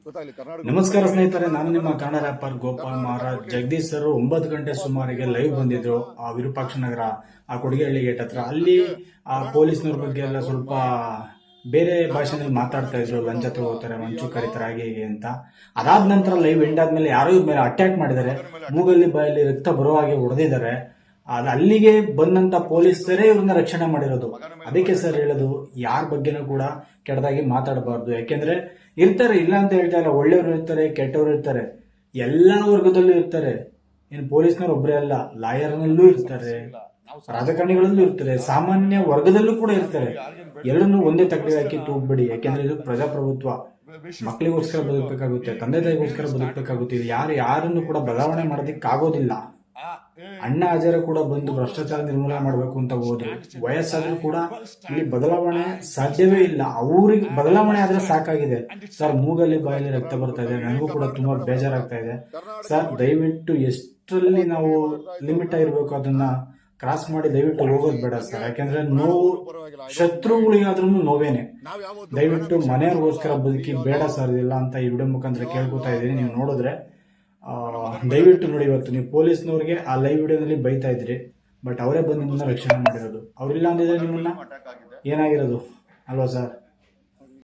ನಮಸ್ಕಾರ ಸ್ನೇಹಿತರೆ, ನಾನು ನಿಮ್ಮ ಕನ್ನಡ ರ್ಯಾಪರ್ ಗೋಪಾಲ್ ಮಹಾರಾಜ್. ಜಗದೀಶ್ ಸರ್ 9 ಗಂಟೆ ಸುಮಾರಿಗೆ ಲೈವ್ ಬಂದಿದ್ರು ಆ ವಿರೂಪಾಕ್ಷ ನಗರ ಆ ಕೊಡಿಗೆಹಳ್ಳಿ ಗೇಟ್ ಹತ್ರ. ಅಲ್ಲಿ ಆ ಪೊಲೀಸ್ನವ್ರ ಬಗ್ಗೆ ಎಲ್ಲ ಸ್ವಲ್ಪ ಬೇರೆ ಭಾಷೆನಲ್ಲಿ ಮಾತಾಡ್ತಾ ಇದ್ರು. ಲಂಚ ತಗೋತಾರೆ, ಮಂಚು ಕರೀತಾರೆ, ಹಾಗೆ ಹೀಗೆ ಅಂತ. ಅದಾದ ನಂತರ ಲೈವ್ ಎಂಡ್ ಆದ್ಮೇಲೆ ಯಾರೋ ಇವ್ರ ಮೇಲೆ ಅಟ್ಯಾಕ್ ಮಾಡಿದ್ದಾರೆ. ಮೂಗಲ್ಲಿ ಬಾಯಲ್ಲಿ ರಕ್ತ ಬರೋ ಹಾಗೆ ಹೊಡೆದಿದ್ದಾರೆ. ಅಲ್ಲಿಗೆ ಬಂದಂತ ಪೊಲೀಸರೇ ಇವ್ರನ್ನ ರಕ್ಷಣೆ ಮಾಡಿರೋದು. ಅದಕ್ಕೆ ಸರ್ ಹೇಳೋದು, ಯಾರ ಬಗ್ಗೆನೂ ಕೂಡ ಕೆಟ್ಟದಾಗಿ ಮಾತಾಡಬಾರ್ದು. ಯಾಕೆಂದ್ರೆ ಇರ್ತಾರೆ, ಇಲ್ಲ ಅಂತ ಹೇಳ್ತಾ ಇಲ್ಲ, ಒಳ್ಳೆಯವರು ಇರ್ತಾರೆ, ಕೆಟ್ಟವರು ಇರ್ತಾರೆ, ಎಲ್ಲಾ ವರ್ಗದಲ್ಲೂ ಇರ್ತಾರೆ. ಇನ್ನು ಪೊಲೀಸ್ನವ್ರು ಒಬ್ಬರೇ ಅಲ್ಲ, ಲಾಯರ್ನಲ್ಲೂ ಇರ್ತಾರೆ, ರಾಜಕಾರಣಿಗಳಲ್ಲೂ ಇರ್ತಾರೆ, ಸಾಮಾನ್ಯ ವರ್ಗದಲ್ಲೂ ಕೂಡ ಇರ್ತಾರೆ. ಎಲ್ಲರನ್ನೂ ಒಂದೇ ತಕ್ಕಡಿಗೆ ಹಾಕಿ ತೂಗ್ಬೇಡಿ. ಯಾಕೆಂದ್ರೆ ಇದು ಪ್ರಜಾಪ್ರಭುತ್ವ. ಮಕ್ಕಳಿಗೋಸ್ಕರ ಬದುಕಬೇಕಾಗುತ್ತೆ, ತಂದೆ ತಾಯಿಗೋಸ್ಕರ ಬದುಕಬೇಕಾಗುತ್ತೆ. ಯಾರನ್ನು ಕೂಡ ಬದಲಾವಣೆ ಮಾಡೋದಕ್ಕಾಗೋದಿಲ್ಲ. ಅಣ್ಣಾ ಹಜಾರೆ ಕೂಡ ಬಂದು ಭ್ರಷ್ಟಾಚಾರ ನಿರ್ಮೂಲನೆ ಮಾಡಬೇಕು ಅಂತ ಹೋದ್ರು. ವಯಸ್ಸಾದ್ರೂ ಕೂಡ ಇಲ್ಲಿ ಬದಲಾವಣೆ ಸಾಧ್ಯವೇ ಇಲ್ಲ. ಅವ್ರಿಗೆ ಬದಲಾವಣೆ ಆದ್ರೆ ಸಾಕಾಗಿದೆ. ಸರ್, ಮೂಗಲ್ಲಿ ಬಾಯಲ್ಲಿ ರಕ್ತ ಬರ್ತಾ ಇದೆ, ನನಗೂ ಕೂಡ ತುಂಬಾ ಬೇಜಾರಾಗ್ತಾ ಇದೆ. ಸರ್, ದಯವಿಟ್ಟು ಎಷ್ಟರಲ್ಲಿ ನಾವು ಲಿಮಿಟ್ ಆಗಿರ್ಬೇಕು ಅದನ್ನ ಕ್ರಾಸ್ ಮಾಡಿ ದಯವಿಟ್ಟು ಹೋಗೋದು ಬೇಡ ಸರ್. ಯಾಕೆಂದ್ರೆ ನೋವು ಶತ್ರುಗಳಿಗಾದ್ರೂ ನೋವೇನೆ. ದಯವಿಟ್ಟು ಮನೆಯವ್ರಿಗೋಸ್ಕರ ಬದುಕಿ ಬೇಡ ಸರ್ ಇಲ್ಲ ಅಂತ ಈ ವಿಡಿಯೋ ಮುಖಾಂತರ ಕೇಳ್ಕೊತಾ ಇದ್ದೀನಿ. ನೀವು ನೋಡಿದ್ರೆ ದಯವಿಟ್ಟು ನೋಡಿ. ಇವತ್ತು ನೀವು ಪೊಲೀಸ್ನವ್ರಿಗೆ ಆ ಲೈವ್ ವಿಡಿಯೋದಲ್ಲಿ ಬೈತಾ ಇದ್ರಿ, ಬಟ್ ಅವರೇ ಬಂದು ನಿಮ್ಮನ್ನ ರಕ್ಷಣೆ ಮಾಡಿರೋದು. ಅವ್ರಿಲ್ಲ ಅಂದಿದ್ರೆ ನಿಮ್ಮನ್ನ ಏನಾಗಿರೋದು ಅಲ್ವಾ ಸರ್?